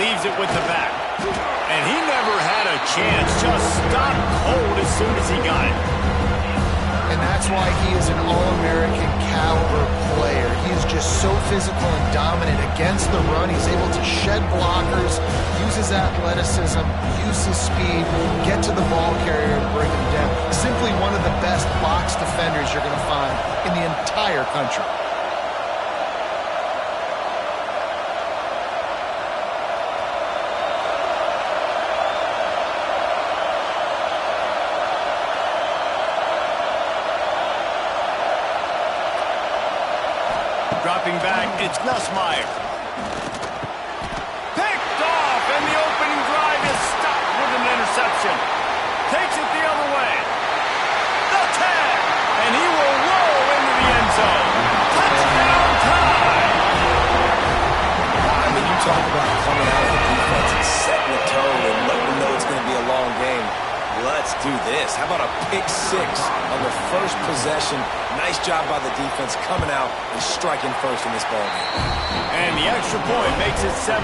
Leaves it with the back. And he never had a chance. Just stopped cold as soon as he got it. And that's why he is an All-American caliber player. He is just so physical and dominant against the run. He's able to shed blockers, use his athleticism, use his speed, get to the ball carrier and bring him down. Simply one of the best box defenders you're going to find in the entire country. Dropping back, it's Nussmeier. Picked off, and the opening drive is stopped with an interception. Takes it the other way. The tag, and he will roll into the end zone. Touchdown time! I mean, you talk about coming out of the defense and setting the tone and letting them know it's going to be a long game. Let's do this. How about a pick six on the first possession? Nice job by the defense coming out and striking first in this ballgame. And the extra point makes it 7-0.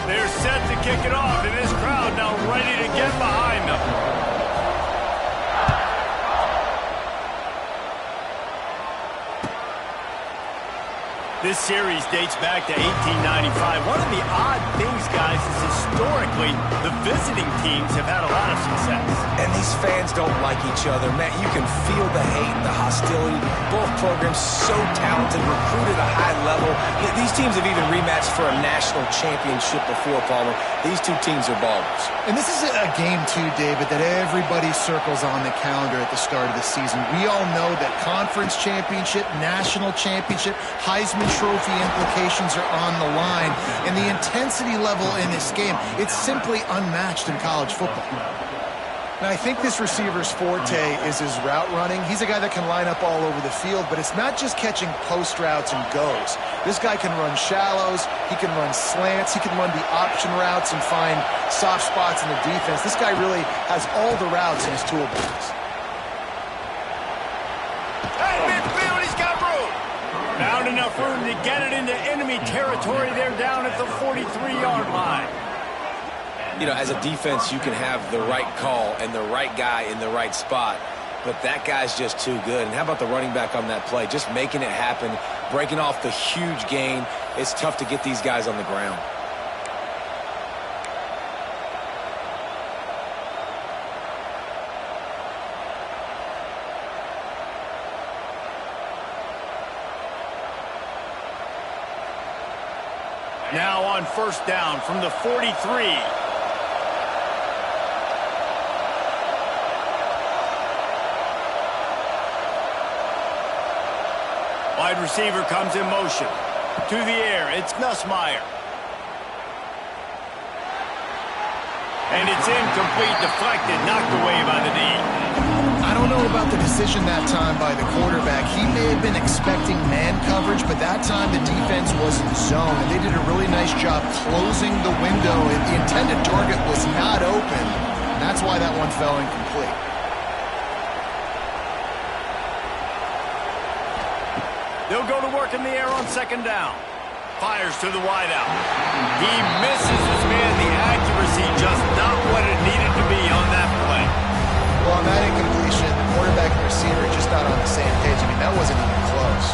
They're set to kick it off, and this crowd now ready to get behind them. This series dates back to 1895. One of the odd things, guys, is historically the visiting teams have had a lot of success. And these fans don't like each other. Man, you can feel the hate and the hostility. Both programs so talented, recruited at a high level. These teams have even rematched for a national championship before, Palmer. These two teams are ballers. And this is a game, too, David, that everybody circles on the calendar at the start of the season. We all know that conference championship, national championship, Heisman Trophy implications are on the line. And the intensity level in this game, it's simply unmatched in college football. Now, I think this receiver's forte is his route running. He's a guy that can line up all over the field, but it's not just catching post routes and goes. This guy can run shallows, he can run slants, he can run the option routes and find soft spots in the defense. This guy really has all the routes in his toolbox. Hey, midfield, he's got room. Found enough room to get it into enemy territory. They're down at the 43-yard line. You know, as a defense, you can have the right call and the right guy in the right spot, but that guy's just too good. And how about the running back on that play? Just making it happen, breaking off the huge gain. It's tough to get these guys on the ground. Now on first down from the 43. Wide receiver comes in motion. To the air, it's Nussmeier. And it's incomplete, deflected, knocked away by the knee. I don't know about the decision that time by the quarterback. He may have been expecting man coverage, but that time the defense was in zone, and they did a really nice job closing the window. The intended target was not open. That's why that one fell incomplete. They'll go to work in the air on second down. Fires to the wideout. He misses his man. The accuracy just not what it needed to be on that play. Well, on that incompletion, the quarterback and receiver just not on the same page. I mean, that wasn't even close.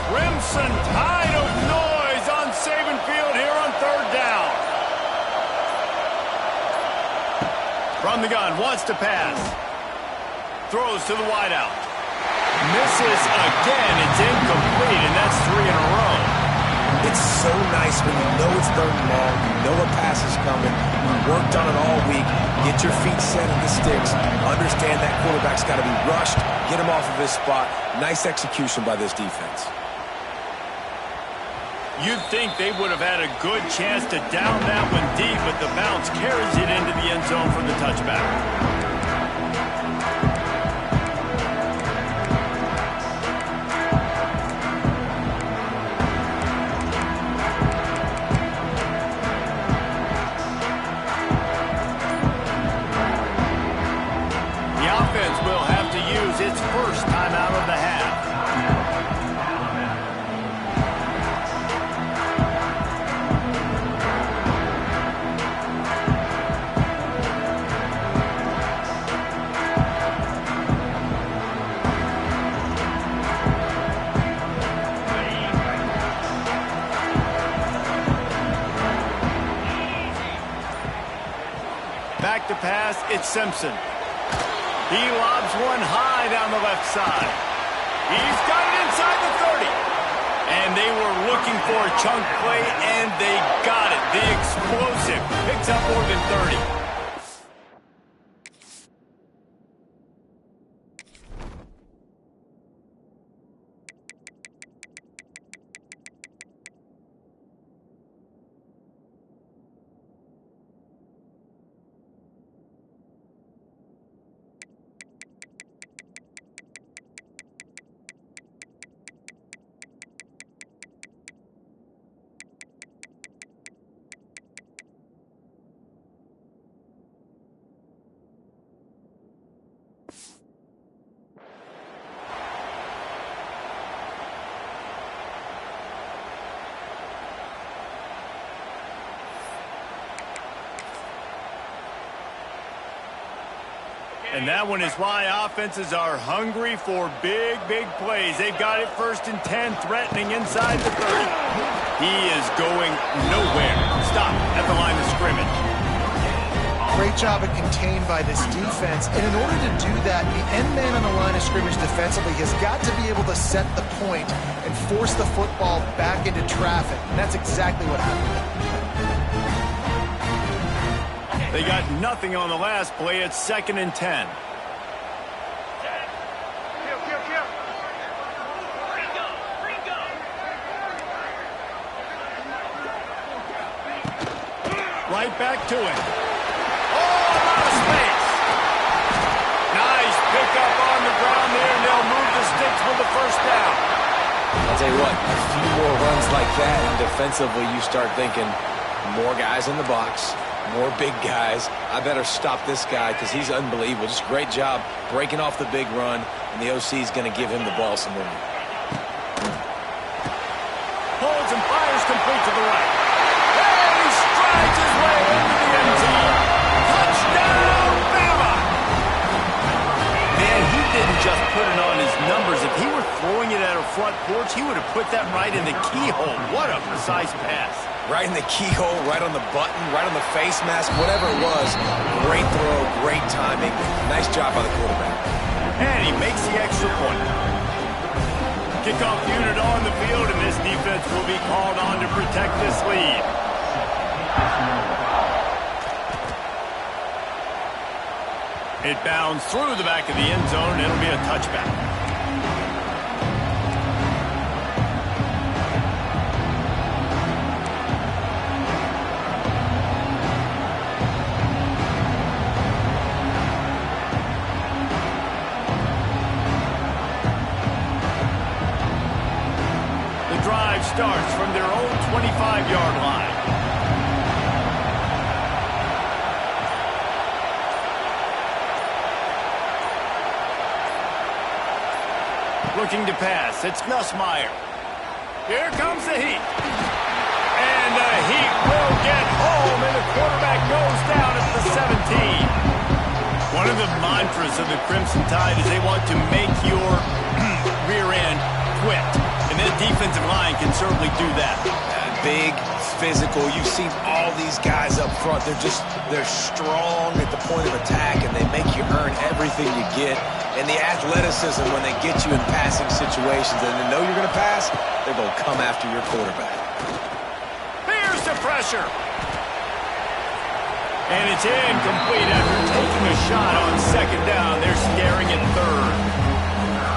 Crimson tide of noise on Saban Field here on third down. From the gun, wants to pass. Throws to the wideout. Misses again. It's incomplete, and that's 3 in a row. It's so nice when you know it's third and long, you know a pass is coming, you worked on it all week, get your feet set in the sticks, understand that quarterback's got to be rushed, get him off of his spot. Nice execution by this defense. You'd think they would have had a good chance to down that one deep, but the bounce carries it into the end zone for the touchback. Will have to use its first timeout of the half. Back to pass, it's Simpson. He lobs one high down the left side. He's got it inside the 30. And they were looking for a chunk play, and they got it. The explosive picks up more than 30. And that one is why offenses are hungry for big, big plays. They've got it 1st and 10, threatening inside the 30. He is going nowhere. Stop at the line of scrimmage. Great job at contained by this defense. And in order to do that, the end man on the line of scrimmage defensively has got to be able to set the point and force the football back into traffic. And that's exactly what happened. They got nothing on the last play. It's 2nd and 10. Right back to him. Oh, a lot of space. Nice pickup on the ground there, and they'll move the sticks with the first down. I'll tell you what, a few more runs like that, and defensively you start thinking more guys in the box, more big guys. I better stop this guy because he's unbelievable. Just great job breaking off the big run, and the OC is going to give him the ball some more. Holds and fires complete to the right. And he strides his way into the end zone. Touchdown, Bama! Man, he didn't just put it on his numbers. If he were throwing it at a front porch, he would have put that right in the keyhole. What a precise pass. Right in the keyhole, right on the button, right on the face mask, whatever it was. Great throw, great timing. Nice job by the quarterback. And he makes the extra point. Kickoff unit on the field, and this defense will be called on to protect this lead. It bounds through the back of the end zone. It'll be a touchback. Starts from their own 25-yard line. Looking to pass. It's Nussmeier. Here comes the heat. And the heat will get home, and the quarterback goes down at the 17. One of the mantras of the Crimson Tide is they want to make your rear end quit. And that defensive line can certainly do that. Big, physical. You've seen all these guys up front. They're strong at the point of attack, and they make you earn everything you get. And the athleticism when they get you in passing situations and they know you're going to pass, they're going to come after your quarterback. the pressure. And it's incomplete after taking a shot on second down. They're staring at third.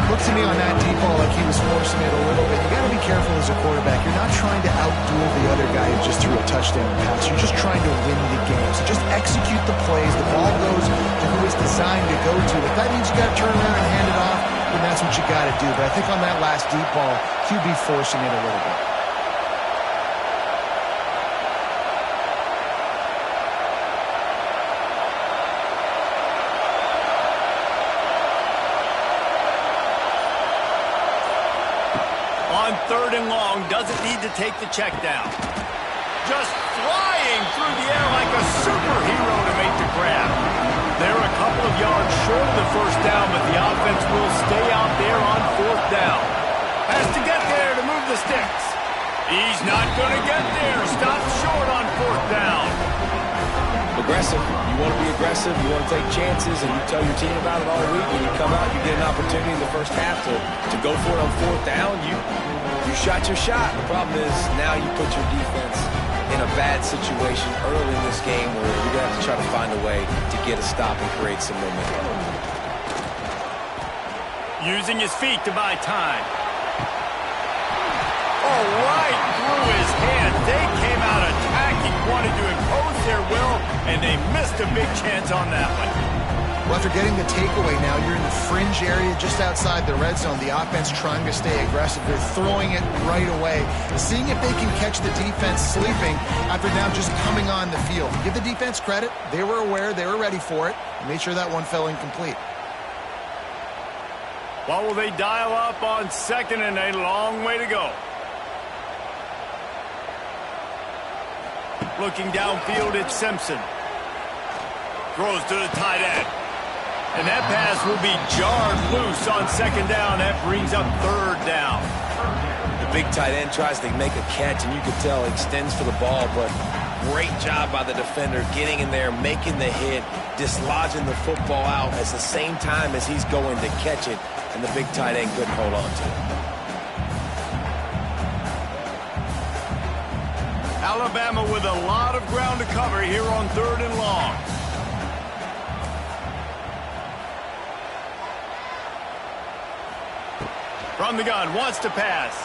Looks to me on that deep ball like he was forcing it a little bit. You got to be careful as a quarterback. You're not trying to outduel the other guy who just threw a touchdown pass. You're just trying to win the game. So just execute the plays. The ball goes to who it's designed to go to. If that means you got to turn around and hand it off, then that's what you got to do. But I think on that last deep ball, QB forcing it a little bit. On third and long, doesn't need to take the check down. Just flying through the air like a superhero to make the grab. They're a couple of yards short of the first down, but the offense will stay out there on fourth down. Has to get there to move the sticks. He's not going to get there. Stops short on fourth down. Aggressive. You want to be aggressive. You want to take chances, and you tell your team about it all week. When you come out, you get an opportunity in the first half to go for it on fourth down. You shot your shot. The problem is now you put your defense in a bad situation early in this game where you're going to have to try to find a way to get a stop and create some momentum. Using his feet to buy time. Oh, right through his hand. They came out attacking, wanted to impose their will, and they missed a big chance on that one. Well, after getting the takeaway now, you're in the fringe area just outside the red zone. The offense trying to stay aggressive. They're throwing it right away, seeing if they can catch the defense sleeping after now just coming on the field. Give the defense credit. They were aware. They were ready for it. Made sure that one fell incomplete. What will they dial up on second and a long way to go? Looking downfield, it's Simpson. Throws to the tight end. And that pass will be jarred loose on second down. That brings up third down. The big tight end tries to make a catch, and you can tell he extends for the ball, but great job by the defender getting in there, making the hit, dislodging the football out at the same time as he's going to catch it, and the big tight end couldn't hold on to it. Alabama with a lot of ground to cover here on third and long. From the gun, wants to pass.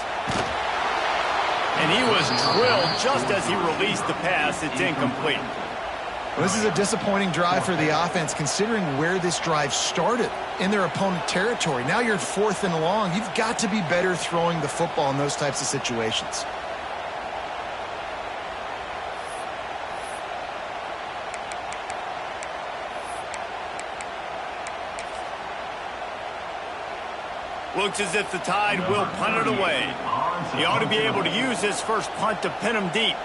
And he was drilled just as he released the pass. It's incomplete. Well, this is a disappointing drive for the offense, considering where this drive started, in their opponent territory. Now you're fourth and long. You've got to be better throwing the football in those types of situations. Looks as if the Tide will punt it away. He ought to be able to use his first punt to pin him deep.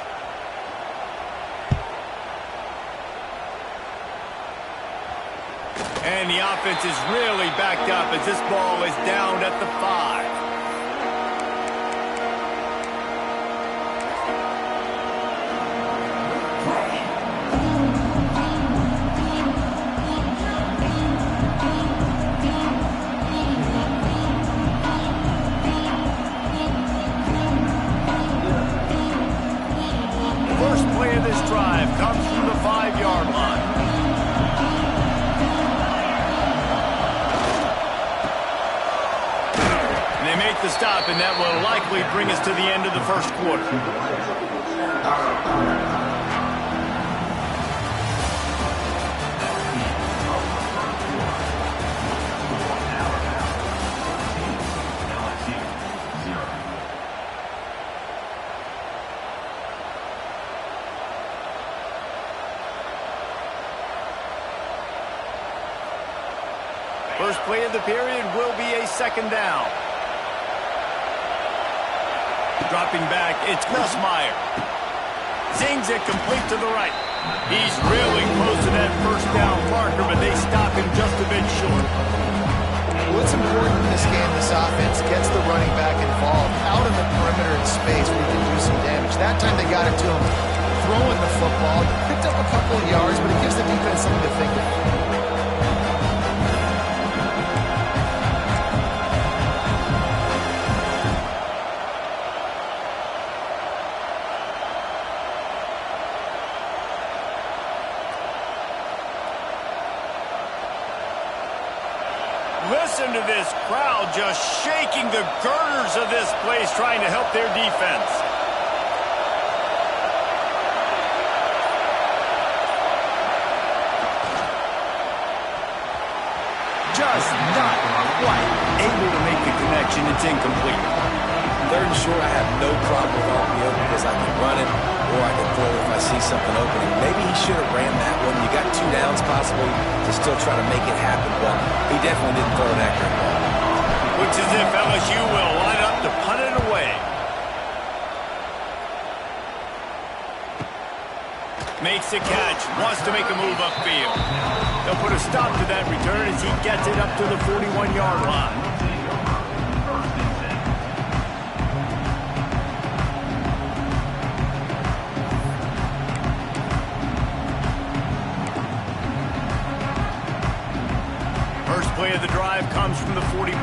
And the offense is really backed up as this ball is down at the 5. First play of this drive comes from the 5-yard line. And they make the stop, and that will likely bring us to the end of the first quarter. First play of the period will be a second down. Dropping back, it's Meyer. Zings it complete to the right. He's really close to that first down marker, but they stop him just a bit short. What's important in this game, this offense gets the running back involved out in the perimeter in space where he can do some damage. That time they got it to him throwing the football. Picked up a couple of yards, but it gives the defense something to think about. Listen to this crowd just shaking the girders of this place trying to help their defense. Just not quite able to make the connection. It's incomplete. Third and short, I have no problem with RPO because I can run it or I can throw it if I see something opening. Maybe he should have ran that one. You got 2 downs possibly to still try to make it happen, but he definitely didn't throw an accurate ball. Looks as if LSU will line up to punt it away. Makes the catch, wants to make a move upfield. They'll put a stop to that return as he gets it up to the 41-yard line. First play of the drive comes from the 41.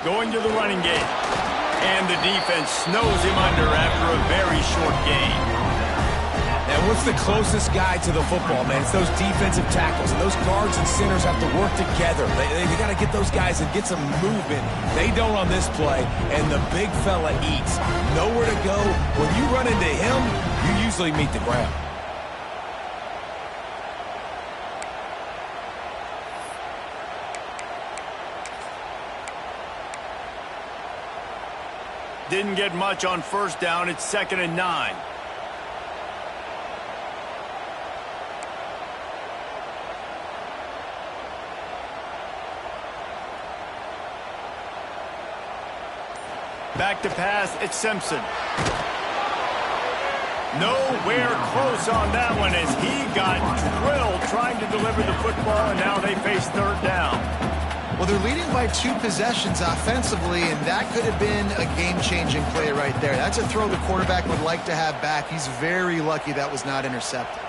Going to the running game. And the defense snows him under after a very short gain. Now, what's the closest guy to the football, man? It's those defensive tackles, and those guards and centers have to work together. They got to get those guys and get some movement. They don't on this play, and the big fella eats. Nowhere to go. When you run into him, you usually meet the ground. Didn't get much on first down. It's 2nd and 9. Back to pass, it's Simpson. Nowhere close on that one as he got drilled trying to deliver the football, and now they face 3rd down. Well, they're leading by 2 possessions offensively, and that could have been a game-changing play right there. That's a throw the quarterback would like to have back. He's very lucky that was not intercepted.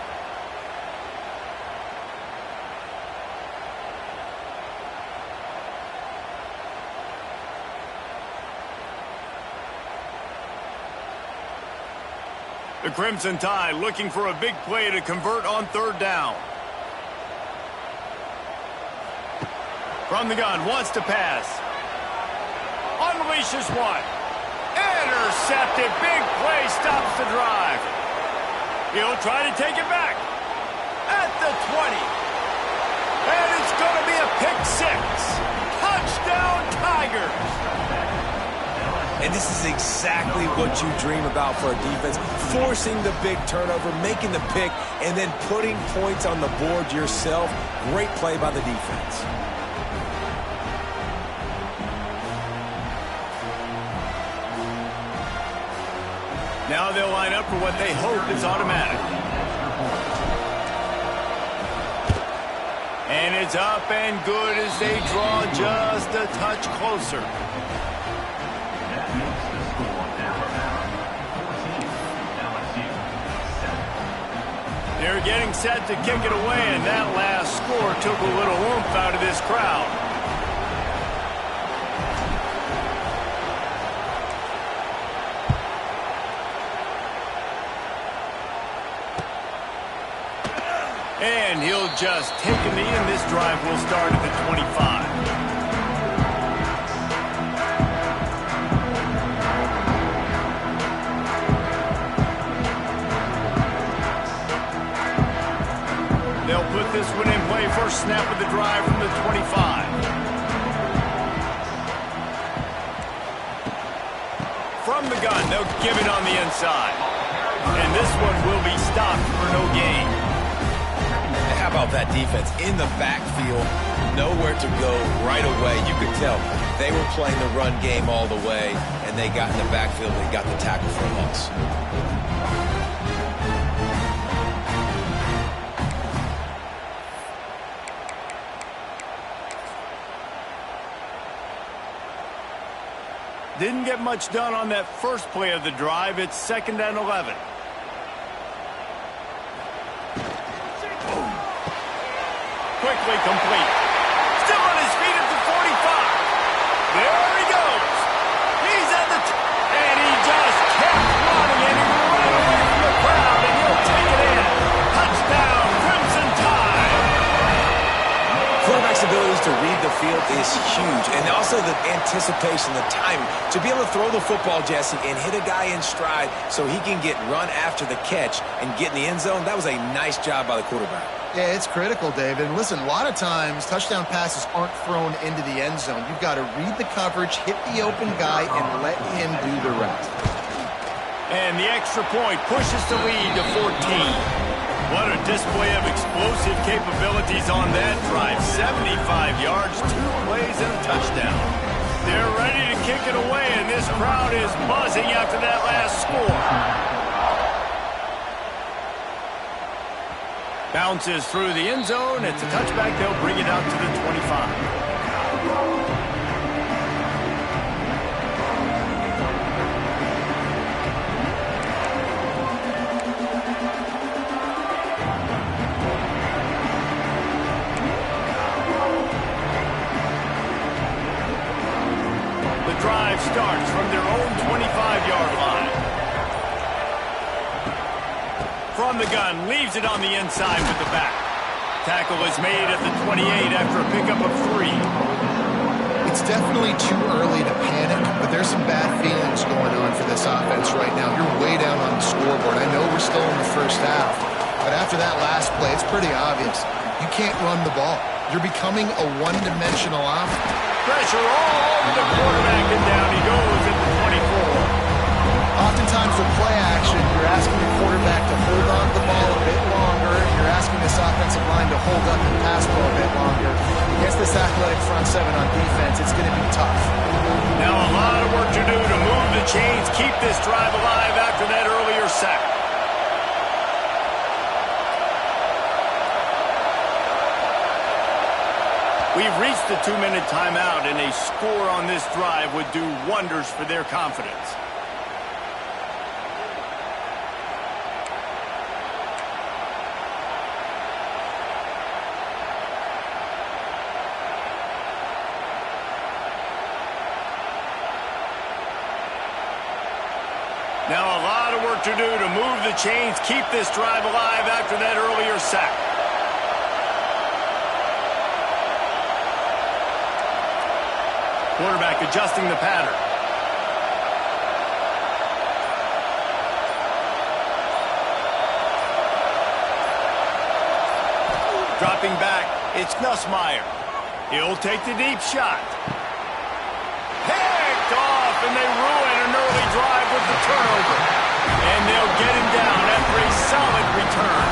The Crimson Tide looking for a big play to convert on 3rd down. From the gun, wants to pass. Unleashes one. Intercepted. Big play stops the drive. He'll try to take it back. At the 20. And it's going to be a pick 6. Touchdown, Tigers. And this is exactly what you dream about for a defense. Forcing the big turnover, making the pick, and then putting points on the board yourself. Great play by the defense. Now they'll line up for what they hope is automatic. And it's up and good as they draw just a touch closer. They're getting set to kick it away, and that last score took a little oomph out of this crowd. And he'll just take a knee, and this drive will start at the 25. They'll put this one in play. First snap of the drive from the 25. From the gun, they'll give it on the inside. And this one will be stopped for no gain. How about that defense in the backfield, nowhere to go right away. You could tell they were playing the run game all the way, and they got in the backfield and got the tackle for a loss. Didn't get much done on that first play of the drive. It's 2nd and 11. Quickly complete. Still on his feet at the 45. There he goes. He's at the and he just kept running, and he ran away from the crowd, and he'll take it in. Touchdown, Crimson Tide. field is huge. And also the anticipation, the timing. To be able to throw the football, Jesse, and hit a guy in stride so he can get run after the catch and get in the end zone, that was a nice job by the quarterback. Yeah, it's critical, David. And listen, a lot of times touchdown passes aren't thrown into the end zone. You've got to read the coverage, hit the open guy, and let him do the rest. And the extra point pushes the lead to 14. What a display of explosive capabilities on that drive. 75 yards, 2 plays, and a touchdown. They're ready to kick it away, and this crowd is buzzing after that last score. Bounces through the end zone. It's a touchback. They'll bring it out to the 25. Drive starts from their own 25-yard line. From the gun, leaves it on the inside with the back. Tackle is made at the 28 after a pickup of 3. It's definitely too early to panic, but there's some bad feelings going on for this offense right now. You're way down on the scoreboard. I know we're still in the first half, but after that last play, it's pretty obvious. You can't run the ball. You're becoming a one-dimensional offense. Pressure all over the quarterback, and down he goes at the 24. Oftentimes with play action, you're asking the quarterback to hold on to the ball a bit longer, and you're asking this offensive line to hold up and pass ball a bit longer. Against this athletic front seven on defense, it's going to be tough. Now a lot of work to do to move the chains, keep this drive alive after that earlier sack. We've reached the 2-minute timeout, and a score on this drive would do wonders for their confidence. Now a lot of work to do to move the chains, keep this drive alive after that earlier sack. Quarterback adjusting the pattern. Dropping back, it's Nussmeier. He'll take the deep shot. Picked off, and they ruin an early drive with the turnover. And they'll get him down after a solid return.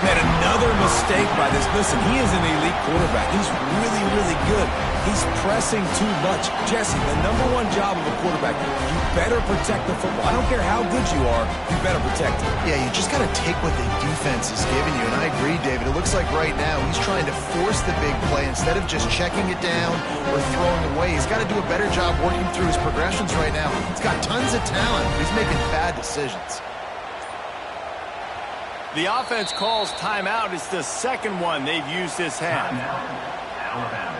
Man, another mistake by this. Listen, he is an elite quarterback. He's really, really good. He's pressing too much. Jesse, the #1 job of a quarterback, you better protect the football. I don't care how good you are, you better protect it. Yeah, you just got to take what the defense is giving you. And I agree, David. It looks like right now he's trying to force the big play instead of just checking it down or throwing away. He's got to do a better job working through his progressions right now. He's got tons of talent, but he's making bad decisions. The offense calls timeout. It's the second one they've used this half. Alabama.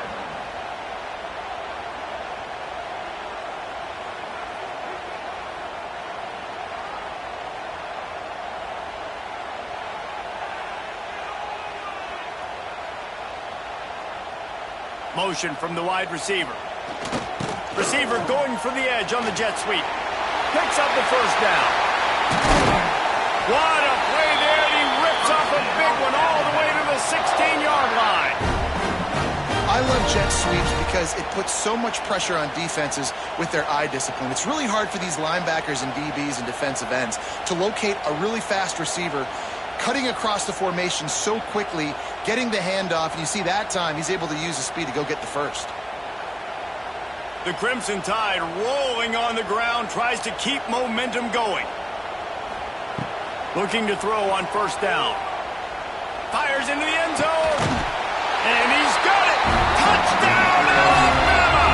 Motion from the wide receiver. Receiver going for the edge on the jet sweep. Picks up the first down. What a play there. He rips off a big one all the way to the 16-yard line. I love jet sweeps because it puts so much pressure on defenses with their eye discipline. It's really hard for these linebackers and DBs and defensive ends to locate a really fast receiver cutting across the formation so quickly, getting the handoff, and you see that time he's able to use his speed to go get the first. The Crimson Tide rolling on the ground, tries to keep momentum going. Looking to throw on first down. Fires into the end zone. And he's got it. Touchdown, Alabama!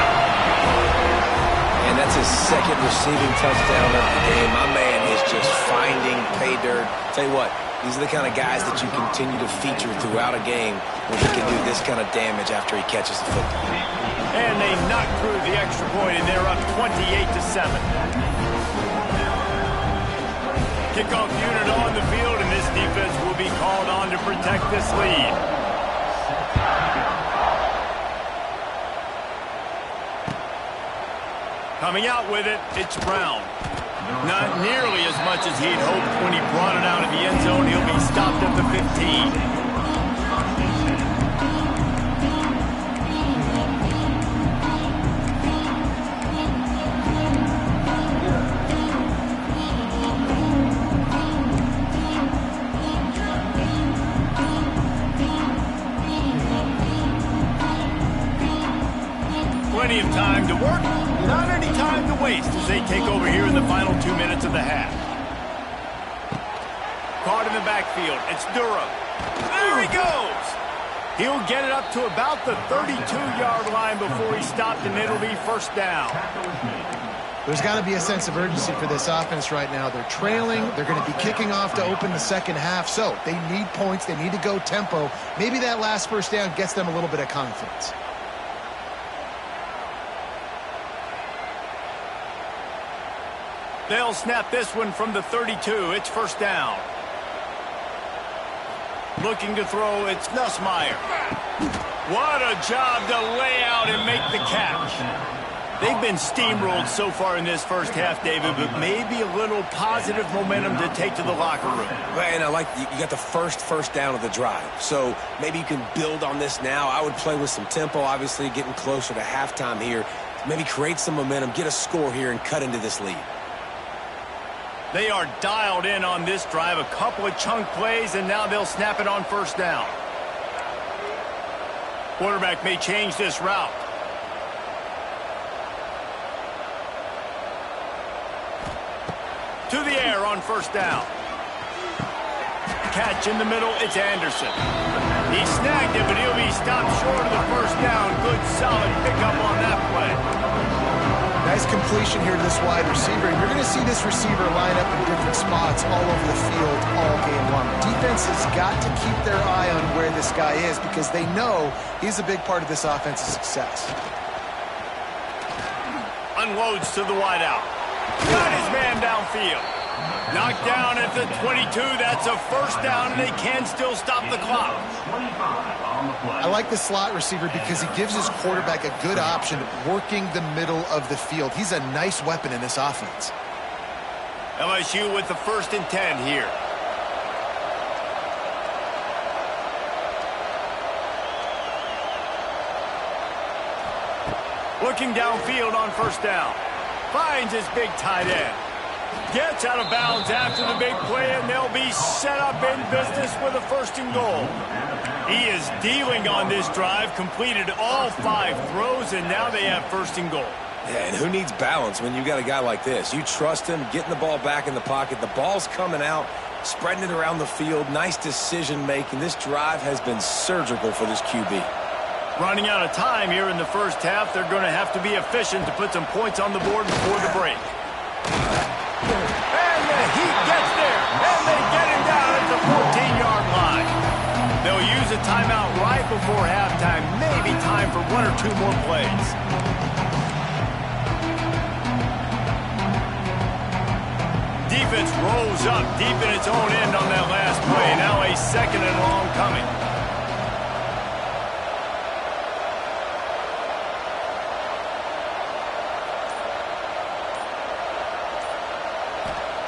And that's his second receiving touchdown of the game. My man is just finding pay dirt. Tell you what, these are the kind of guys that you continue to feature throughout a game when he can do this kind of damage after he catches the football. And they knock through the extra point, and they're up 28-7. Kickoff unit on the field, and this defense will be called on to protect this lead. Coming out with it, it's Brown. Not nearly as much as he'd hoped when he brought it out of the end zone. He'll be stopped at the 15. Plenty of time to work, not any time to waste as they take over here in the final 2 minutes of the half. Caught in the backfield, it's Durham. There he goes! He'll get it up to about the 32-yard line before he's stopped, and it'll be first down. There's got to be a sense of urgency for this offense right now. They're trailing. They're going to be kicking off to open the second half, so they need points. They need to go tempo. Maybe that last first down gets them a little bit of confidence. They'll snap this one from the 32. It's first down. Looking to throw, it's Nussmeier. What a job to lay out and make the catch. They've been steamrolled so far in this first half, David, but maybe a little positive momentum to take to the locker room. And I like you got the first down of the drive, so maybe you can build on this now. I would play with some tempo, obviously getting closer to halftime here. Maybe create some momentum, get a score here, and cut into this lead. They are dialed in on this drive, a couple of chunk plays, and now they'll snap it on first down. Quarterback may change this route. To the air on first down. Catch in the middle, it's Anderson. He snagged it, but he'll be stopped short of the first down. Good, solid pickup on that play. Nice completion here to this wide receiver. And you're going to see this receiver line up in different spots all over the field all game long. Defense has got to keep their eye on where this guy is because they know he's a big part of this offense's success. Unloads to the wideout. Got his man downfield. Knocked down at the 22. That's a first down, and they can still stop the clock. I like the slot receiver because he gives his quarterback a good option working the middle of the field. He's a nice weapon in this offense. LSU with the 1st and 10 here. Looking downfield on first down. Finds his big tight end. Gets out of bounds after the big play, and they'll be set up in business with a 1st and goal. He is dealing on this drive, completed all 5 throws, and now they have 1st and goal. Yeah, and who needs balance when you got a guy like this? You trust him, getting the ball back in the pocket. The ball's coming out, spreading it around the field. Nice decision-making. This drive has been surgical for this QB. Running out of time here in the first half. They're going to have to be efficient to put some points on the board before the break. And the Heat gets there, and they get him down at the 14-yard line. They'll use a timeout right before halftime. Maybe time for 1 or 2 more plays. Defense rolls up deep in its own end on that last play. Now a 2nd and long coming.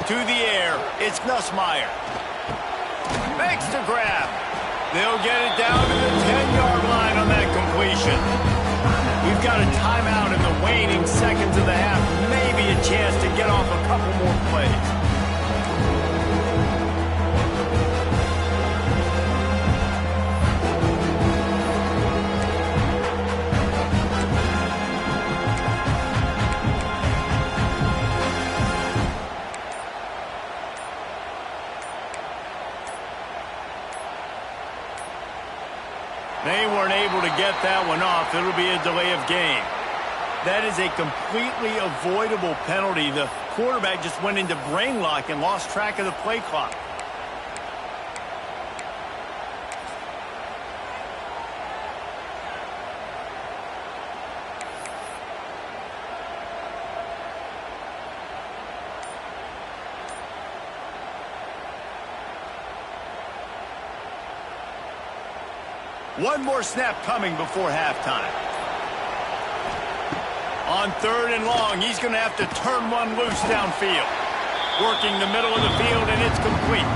To the air, it's Nussmeier. Makes the grab. They'll get it down to the 10-yard line on that completion. We've got a timeout in the waning seconds of the half. Maybe a chance to get off a couple more plays. They weren't able to get that one off. It'll be a delay of game. That is a completely avoidable penalty. The quarterback just went into brain lock and lost track of the play clock. One more snap coming before halftime. On 3rd and long, he's going to have to turn one loose downfield. Working the middle of the field, and it's complete.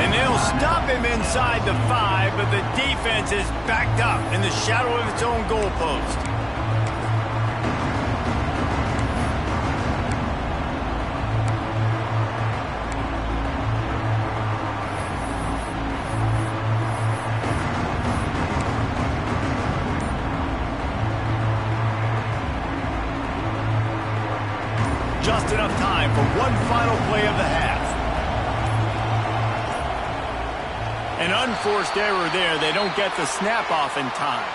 And they'll stop him inside the 5, but the defense is backed up in the shadow of its own goalpost. Just enough time for one final play of the half. An unforced error there. They don't get the snap off in time.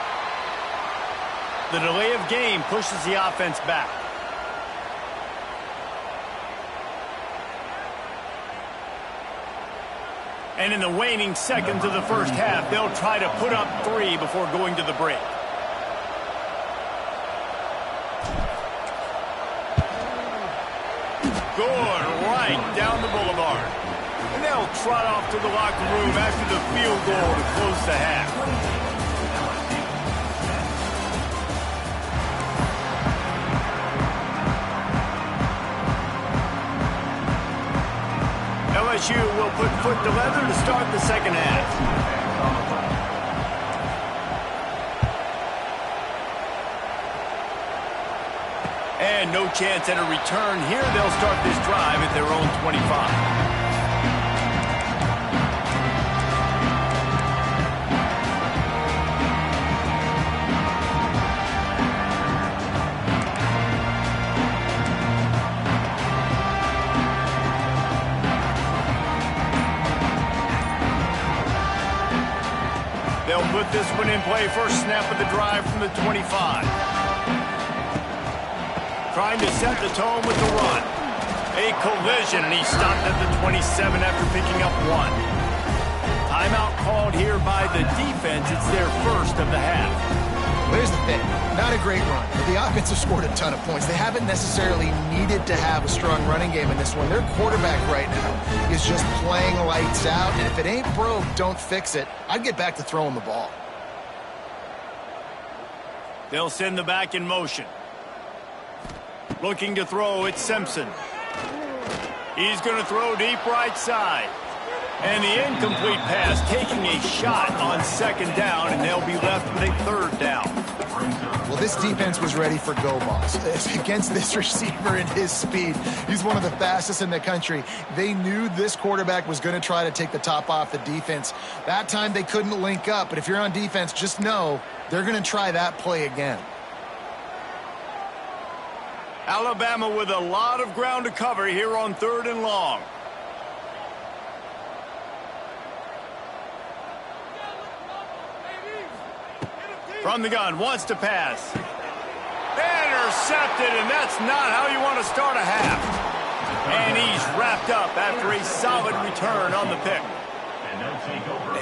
The delay of game pushes the offense back. And in the waning seconds of the first half, they'll try to put up 3 before going to the break. Good, right down the boulevard. And they'll trot off to the locker room after the field goal to close the half. LSU will put foot to leather to start the second half. And no chance at a return here. They'll start this drive at their own 25. They'll put this one in play. First snap of the drive from the 25. Trying to set the tone with the run. A collision, and he stopped at the 27 after picking up 1. Timeout called here by the defense. It's their first of the half. Well, here's the thing. Not a great run, but the offense has scored a ton of points. They haven't necessarily needed to have a strong running game in this one. Their quarterback right now is just playing lights out, and if it ain't broke, don't fix it. I'd get back to throwing the ball. They'll send the back in motion. Looking to throw, it's Simpson. He's going to throw deep right side. And the incomplete pass taking a shot on second down, and they'll be left with a 3rd down. Well, this defense was ready for go balls. Against this receiver and his speed, he's one of the fastest in the country. They knew this quarterback was going to try to take the top off the defense. That time they couldn't link up, but if you're on defense, just know they're going to try that play again. Alabama with a lot of ground to cover here on 3rd and long. From the gun, wants to pass. Intercepted, and that's not how you want to start a half. And he's wrapped up after a solid return on the pick.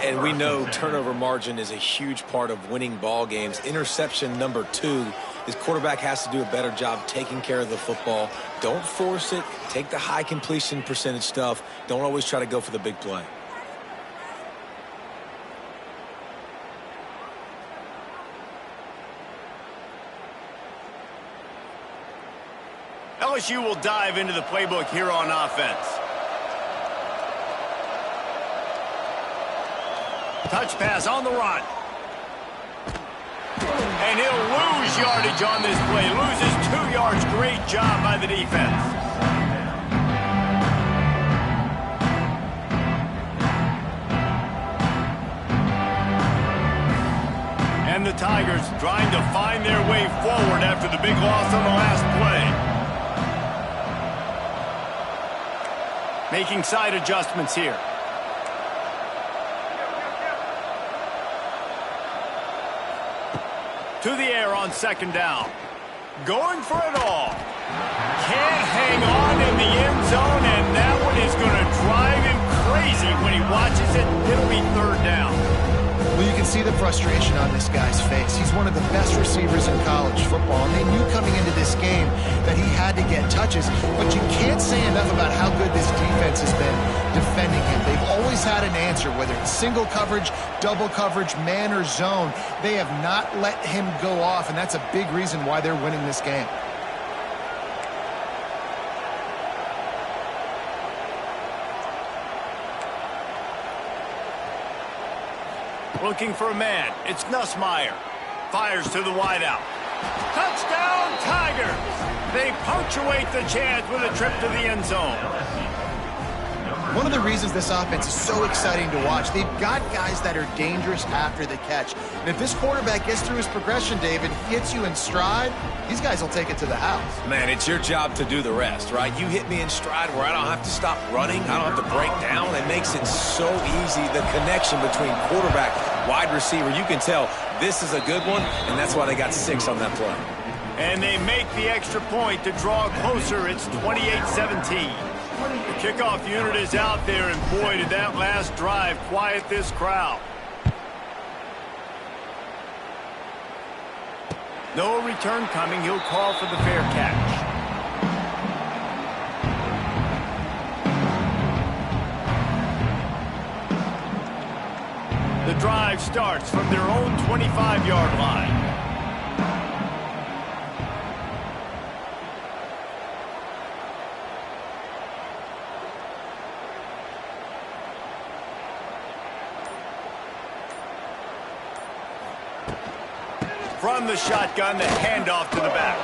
And we know turnover margin is a huge part of winning ball games. Interception number 2. His quarterback has to do a better job taking care of the football. Don't force it. Take the high completion percentage stuff. Don't always try to go for the big play. LSU will dive into the playbook here on offense. Touch pass on the run. And he'll lose yardage on this play. Loses 2 yards. Great job by the defense. And the Tigers trying to find their way forward after the big loss on the last play. Making side adjustments here. To the air on second down. Going for it all. Can't hang on in the end zone, and that one is going to drive him crazy when he watches it. It'll be 3rd down. Well, you can see the frustration on this guy's face. He's one of the best receivers in college football, and they knew coming into this game that he had to get touches, but you can't say enough about how good this defense has been defending him. They've always had an answer, whether it's single coverage, double coverage, man or zone. They have not let him go off, and that's a big reason why they're winning this game. Looking for a man. It's Nussmeier. Fires to the wideout. Touchdown, Tigers! They punctuate the chance with a trip to the end zone. One of the reasons this offense is so exciting to watch, they've got guys that are dangerous after the catch. And if this quarterback gets through his progression, David, hits you in stride, these guys will take it to the house. Man, it's your job to do the rest, right? You hit me in stride where I don't have to stop running. I don't have to break down. It makes it so easy, the connection between quarterback, wide receiver. You can tell this is a good one, and that's why they got 6 on that play. And they make the extra point to draw closer. It's 28-17. The kickoff unit is out there, and boy, did that last drive quiet this crowd. No return coming. He'll call for the fair catch. The drive starts from their own 25-yard line. From the shotgun, the handoff to the back.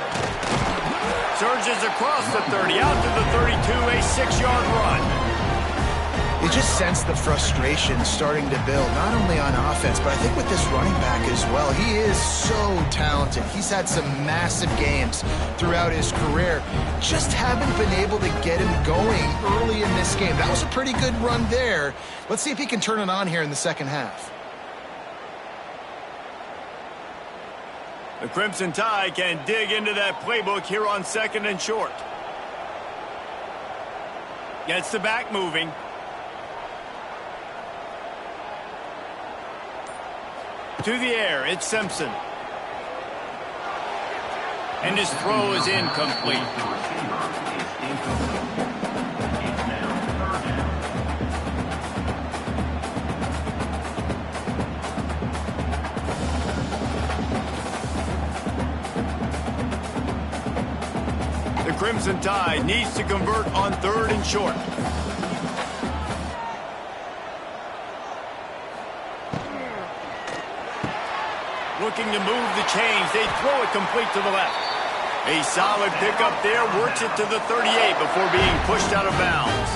Surges across the 30, out to the 32, a 6-yard run. You just sense the frustration starting to build, not only on offense, but I think with this running back as well. He is so talented. He's had some massive games throughout his career. Just haven't been able to get him going early in this game. That was a pretty good run there. Let's see if he can turn it on here in the second half. The Crimson Tide can dig into that playbook here on 2nd and short. Gets the back moving. To the air, it's Simpson. And his throw is incomplete. Crimson Tide needs to convert on 3rd and short. Looking to move the chains. They throw it complete to the left. A solid pickup there. Works it to the 38 before being pushed out of bounds.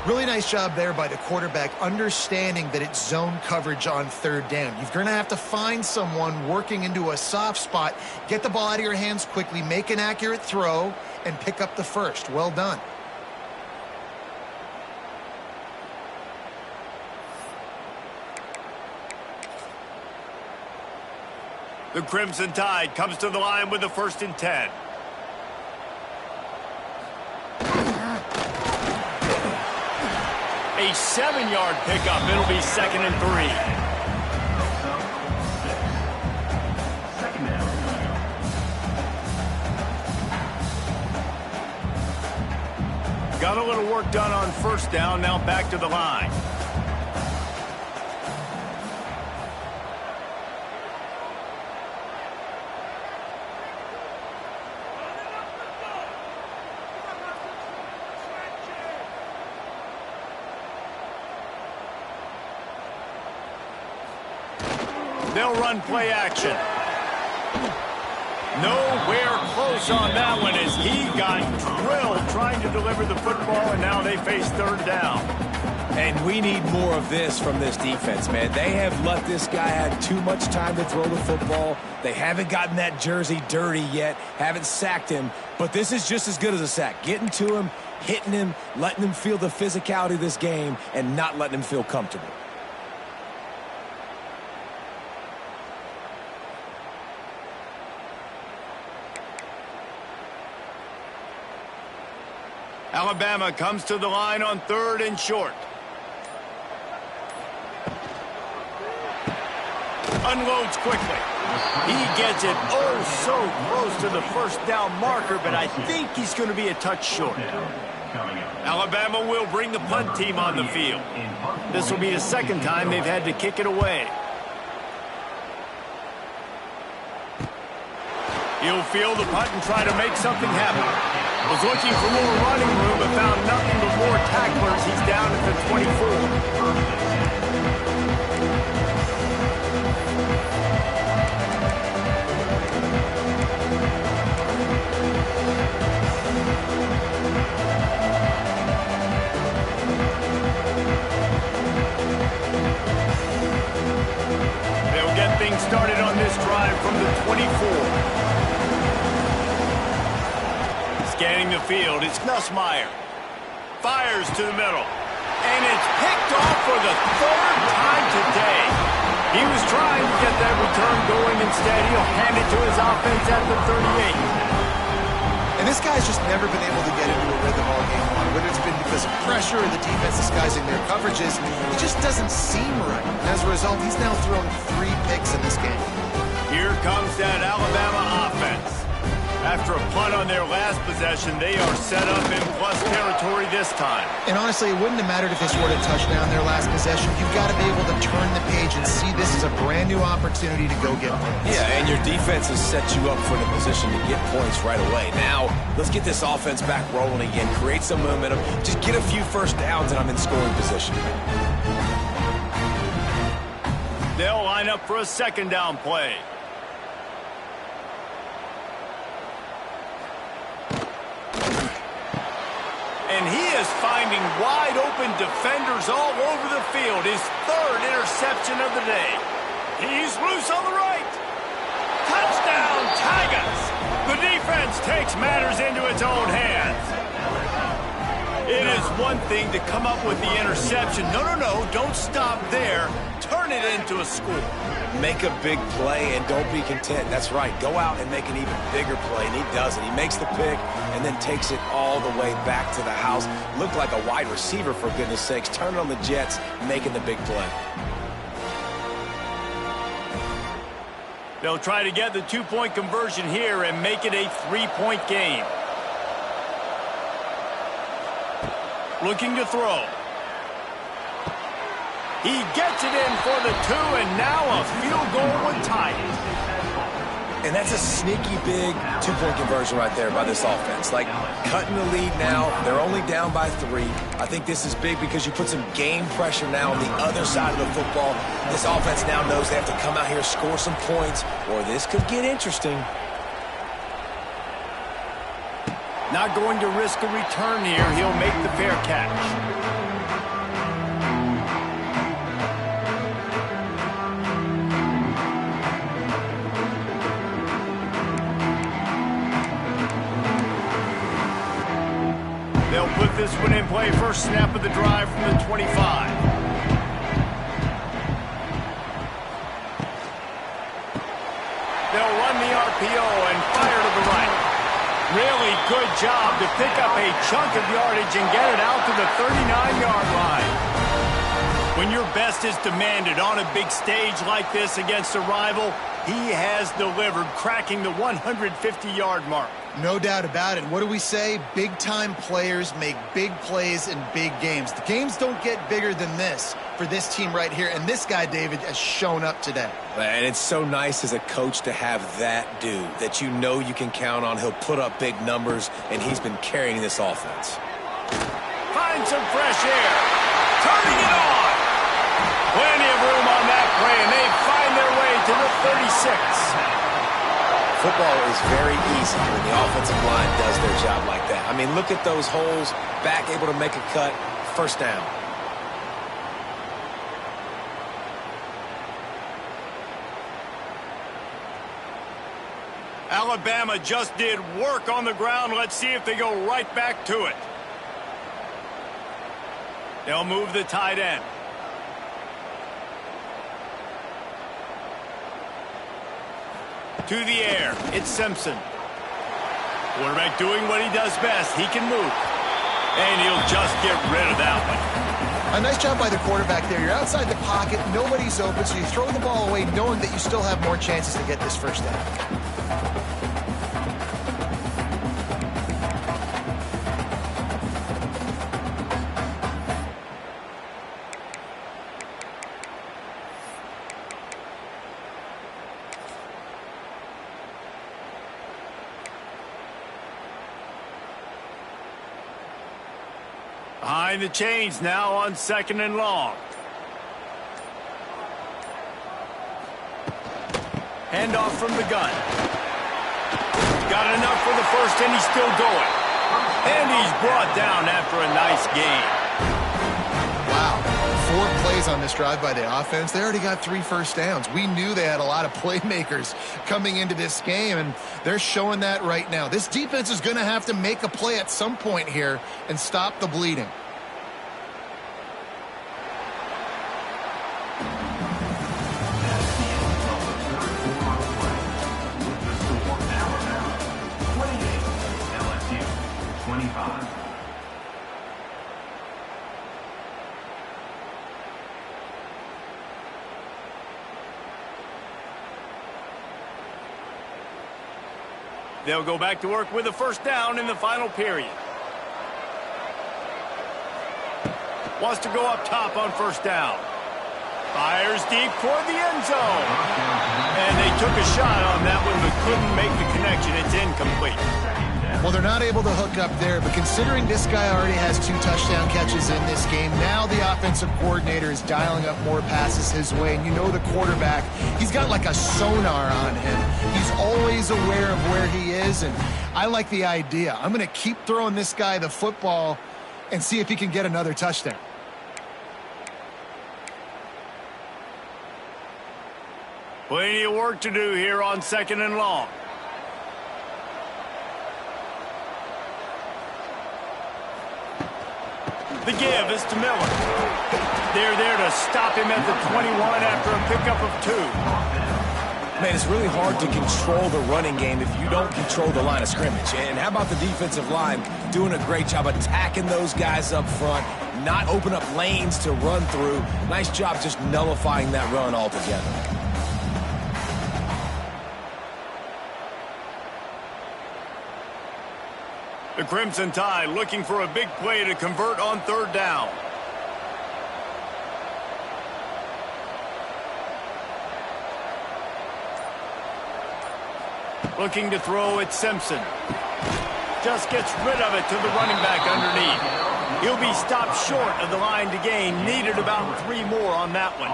Really nice job there by the quarterback, understanding that it's zone coverage on 3rd down. You're going to have to find someone working into a soft spot, get the ball out of your hands quickly, make an accurate throw, and pick up the first. Well done. The Crimson Tide comes to the line with the 1st and 10. A 7-yard pickup. It'll be 2nd and 3. Got a little work done on 1st down. Now back to the line. They'll run play action. Nowhere close on that one as he got drilled trying to deliver the football, and now they face 3rd down. And we need more of this from this defense, man. They have let this guy have too much time to throw the football. They haven't gotten that jersey dirty yet, haven't sacked him, but this is just as good as a sack. Getting to him, hitting him, letting him feel the physicality of this game, and not letting him feel comfortable. Alabama comes to the line on 3rd and short. Unloads quickly. He gets it so close to the 1st down marker, but I think he's going to be a touch short. Alabama will bring the punt team on the field. This will be the 2nd time they've had to kick it away. He'll field the punt and try to make something happen. Was looking for more running room, but found nothing but more tacklers. He's down at the 24. scanning the field. It's Nussmeier. Fires to the middle. And it's picked off for the third time today. He was trying to get that return going. Instead, he'll hand it to his offense at the 38. And this guy's just never been able to get into a rhythm all game long. Whether it's been because of pressure or the defense disguising their coverages, he just doesn't seem right. As a result, he's now thrown 3 picks in this game. Here comes that Alabama offense. After a punt on their last possession, they are set up in plus territory this time. And honestly, it wouldn't have mattered if they scored a touchdown their last possession. You've got to be able to turn the page and see this as a brand new opportunity to go get points. Yeah, and your defense has set you up for the position to get points right away. Now, let's get this offense back rolling again, create some momentum, just get a few first downs, and I'm in scoring position. They'll line up for a second down play. And he is finding wide-open defenders all over the field. His 3rd interception of the day. He's loose on the right. Touchdown, Tigers! The defense takes matters into its own hands. It is one thing to come up with the interception. No, don't stop there. Turn it into a score. Make a big play and don't be content. That's right. Go out and make an even bigger play, and he does it. He makes the pick and then takes it all the way back to the house. Looked like a wide receiver, for goodness sakes. Turn on the Jets, making the big play. They'll try to get the 2-point conversion here and make it a 3-point game. Looking to throw. He gets it in for the 2, and now a field goal would tie it. And that's a sneaky big 2-point conversion right there by this offense. Like, cutting the lead now. They're only down by 3. I think this is big because you put some game pressure now on the other side of the football. This offense now knows they have to come out here, score some points, or this could get interesting. Not going to risk a return here. He'll make the fair catch. They'll put this one in play. First snap of the drive from the 25. They'll run the RPO and fire to the right. Really good job to pick up a chunk of yardage and get it out to the 39-yard line. When your best is demanded on a big stage like this against a rival, he has delivered, cracking the 150-yard mark. No doubt about it. What do we say? Big-time players make big plays in big games. The games don't get bigger than this for this team right here, and this guy, David, has shown up today. And it's so nice as a coach to have that dude that you know you can count on. He'll put up big numbers, and he's been carrying this offense. Find some fresh air. Turning it on. Plenty of room on that play, and they find their way to the 36. Football is very easy when the offensive line does their job like that. I mean, look at those holes, back able to make a cut, first down. Alabama just did work on the ground. Let's see if they go right back to it. They'll move the tight end. To the air, it's Simpson. Quarterback doing what he does best. He can move. And he'll just get rid of that one. A nice job by the quarterback there. You're outside the pocket, nobody's open, so you throw the ball away knowing that you still have more chances to get this first down. Behind the chains now on 2nd and long. Handoff from the gun. Got enough for the first, and he's still going. And he's brought down after a nice gain. Wow. 4 plays plays on this drive by the offense. They already got 3 first downs. We knew they had a lot of playmakers coming into this game, and they're showing that right now. This defense is going to have to make a play at some point here and stop the bleeding. They'll go back to work with a first down in the final period. Wants to go up top on first down. Fires deep toward the end zone. And they took a shot on that one, but couldn't make the connection. It's incomplete. Well, they're not able to hook up there, but considering this guy already has 2 touchdown catches in this game, now the offensive coordinator is dialing up more passes his way. And you know the quarterback, he's got like a sonar on him. He's always aware of where he is, and I like the idea. I'm going to keep throwing this guy the football and see if he can get another touchdown. Plenty of work to do here on 2nd and long. The give is to Miller. They're there to stop him at the 21 after a pickup of 2. Man, it's really hard to control the running game if you don't control the line of scrimmage. And how about the defensive line doing a great job attacking those guys up front, not open up lanes to run through. Nice job just nullifying that run altogether. The Crimson Tide looking for a big play to convert on 3rd down. Looking to throw at Simpson. Just gets rid of it to the running back underneath. He'll be stopped short of the line to gain. Needed about 3 more on that one.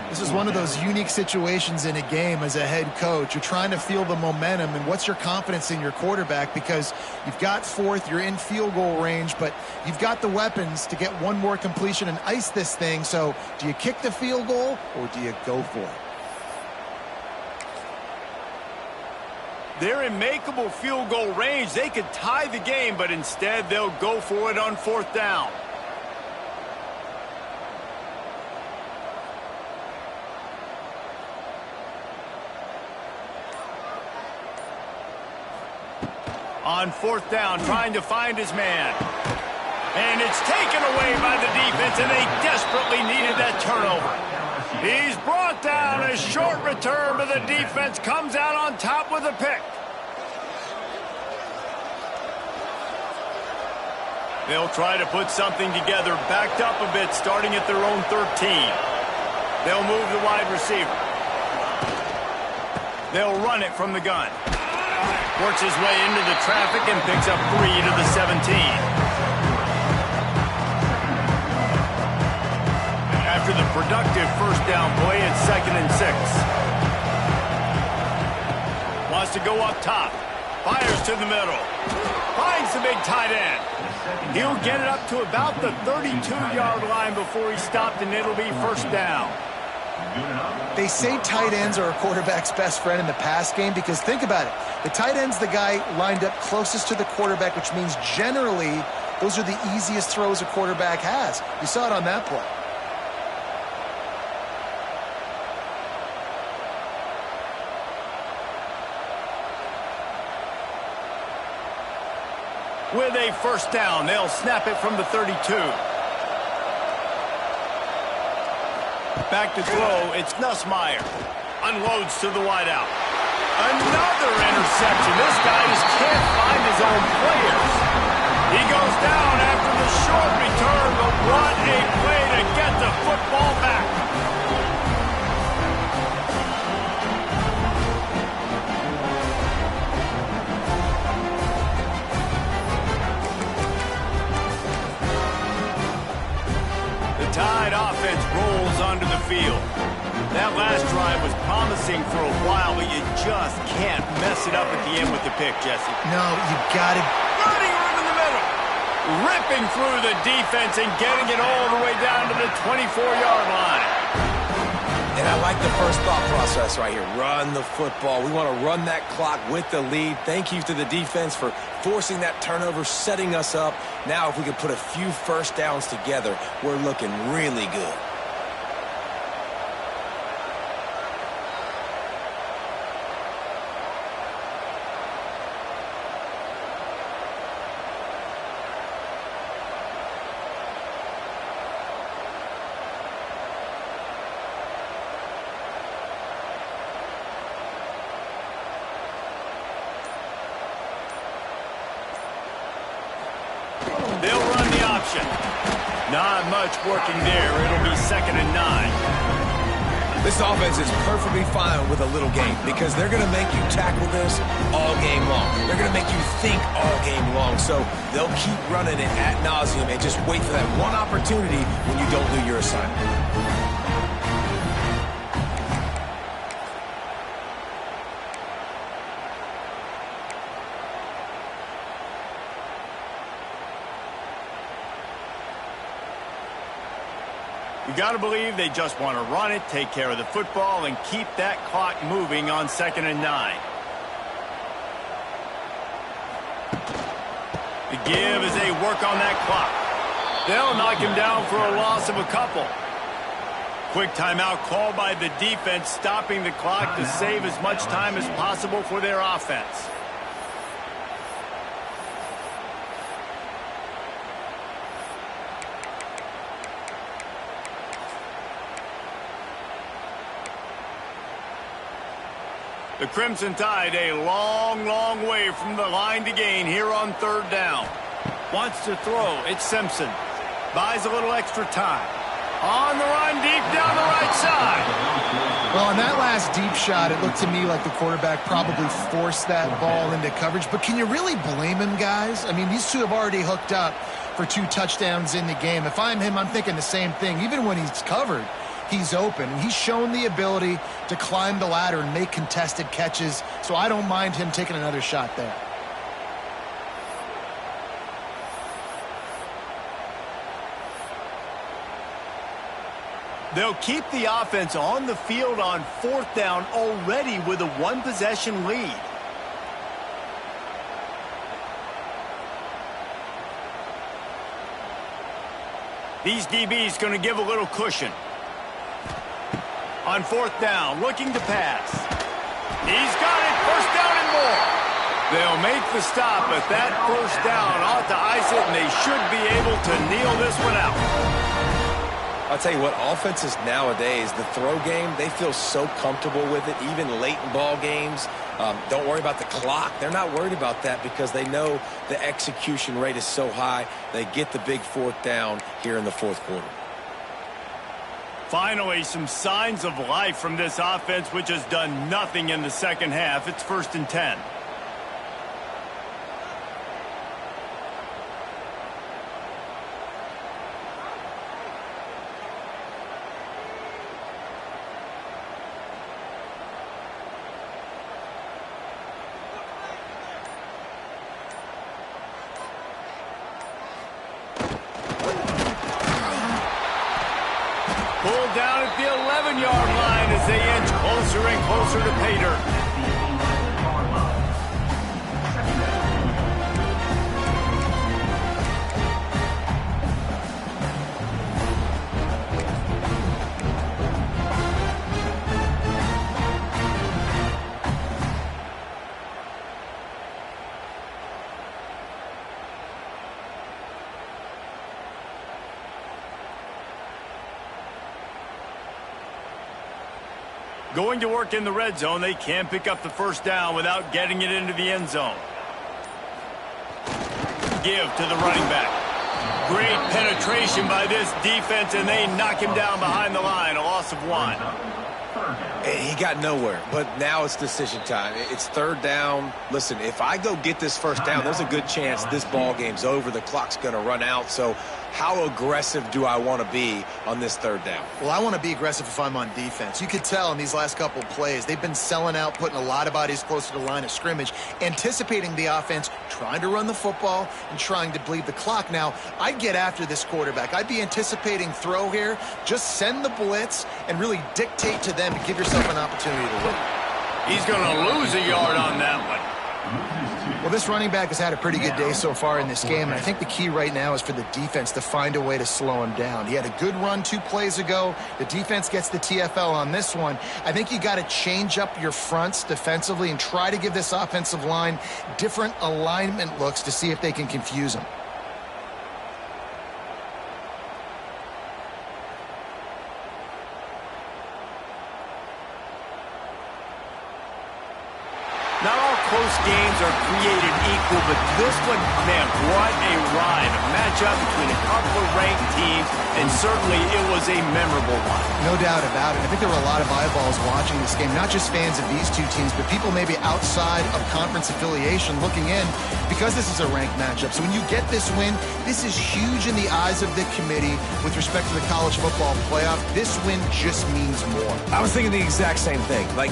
This is one of those unique situations in a game as a head coach. You're trying to feel the momentum, and what's your confidence in your quarterback, because you've got 4th, you're in field goal range, but you've got the weapons to get 1 more completion and ice this thing. So do you kick the field goal or do you go for it? They're in makeable field goal range. They could tie the game, but instead they'll go for it on 4th down. On 4th down, trying to find his man. And it's taken away by the defense, and they desperately needed that turnover. He's brought down. A short return, but the defense comes out on top with a pick. They'll try to put something together, backed up a bit, starting at their own 13. They'll move the wide receiver. They'll run it from the gun. Works his way into the traffic and picks up 3 to the 17. After the productive first down play, it's 2nd and 6. Wants to go up top. Fires to the middle. Finds the big tight end. He'll get it up to about the 32-yard line before he's stopped, and it'll be first down. They say tight ends are a quarterback's best friend in the pass game because think about it. The tight end's the guy lined up closest to the quarterback, which means generally those are the easiest throws a quarterback has. You saw it on that play. With a first down, they'll snap it from the 32. Back to throw, it's Nussmeier. Unloads to the wideout. Another interception. This guy just can't find his own players. He goes down after the short return, but what a play to get the football back. The Tide offense rolls onto the field. That last drive was promising for a while, but you just can't mess it up at the end with the pick, Jesse. No, you got it. Running room in the middle. Ripped ripping through the defense and getting it all the way down to the 24-yard line. And I like the first thought process right here. Run the football. We want to run that clock with the lead. Thank you to the defense for forcing that turnover, setting us up. Now if we can put a few first downs together, we're looking really good. They'll run the option. Not much working there. It'll be 2nd and 9. This offense is perfectly fine with a little game because they're going to make you tackle this all game long. They're going to make you think all game long. So they'll keep running it ad nauseum and just wait for that one opportunity when you don't do your assignment. You got to believe they just want to run it, take care of the football, and keep that clock moving on 2nd and 9. The give as they work on that clock. They'll knock him down for a loss of a couple. Quick timeout called by the defense, stopping the clock to save as much time as possible for their offense. The Crimson Tide a long, long way from the line to gain here on 3rd down. Wants to throw. It's Simpson. Buys a little extra time. On the run, deep down the right side. Well, on that last deep shot, it looked to me like the quarterback probably forced that ball into coverage. But can you really blame him, guys? I mean, these two have already hooked up for 2 touchdowns in the game. If I'm him, I'm thinking the same thing. Even when he's covered, he's open. He's shown the ability to climb the ladder and make contested catches, so I don't mind him taking another shot there. They'll keep the offense on the field on 4th down already with a 1-possession lead. These DBs going to give a little cushion. On 4th down, looking to pass. He's got it, 1st down and more. They'll make the stop, but that 1st down ought to ice it, and they should be able to kneel this one out. I'll tell you what, offenses nowadays, the throw game, they feel so comfortable with it, even late in ball games. Don't worry about the clock. They're not worried about that because they know the execution rate is so high. They get the big 4th down here in the 4th quarter. Finally, some signs of life from this offense, which has done nothing in the 2nd half. It's 1st and 10. Pulled down at the 11-yard line as they inch closer and closer to pay dirt. Going to work in the red zone. They can't pick up the 1st down without getting it into the end zone. Give to the running back. Great penetration by this defense, and they knock him down behind the line. A loss of 1. He got nowhere, but now it's decision time. It's 3rd down. Listen, if I go get this 1st down, there's a good chance this ball game's over. The clock's going to run out. So how aggressive do I want to be on this third down? Well, I want to be aggressive if I'm on defense. You could tell in these last couple plays, they've been selling out, putting a lot of bodies close to the line of scrimmage, anticipating the offense, trying to run the football, and trying to bleed the clock. Now, I'd get after this quarterback. I'd be anticipating throw here. Just send the blitz and really dictate to them to give yourself an opportunity to win. He's going to lose a yard on that one. Well, this running back has had a pretty good day so far in this game, and I think the key right now is for the defense to find a way to slow him down. He had a good run 2 plays ago. The defense gets the TFL on this one. I think you got to change up your fronts defensively and try to give this offensive line different alignment looks to see if they can confuse him. Not all close games are created equal, but this one, man, what a ride. A matchup between a couple of ranked teams, and certainly it was a memorable one. No doubt about it. I think there were a lot of eyeballs watching this game, not just fans of these two teams, but people maybe outside of conference affiliation looking in because this is a ranked matchup. So when you get this win, this is huge in the eyes of the committee with respect to the college football playoff. This win just means more. I was thinking the exact same thing. Like,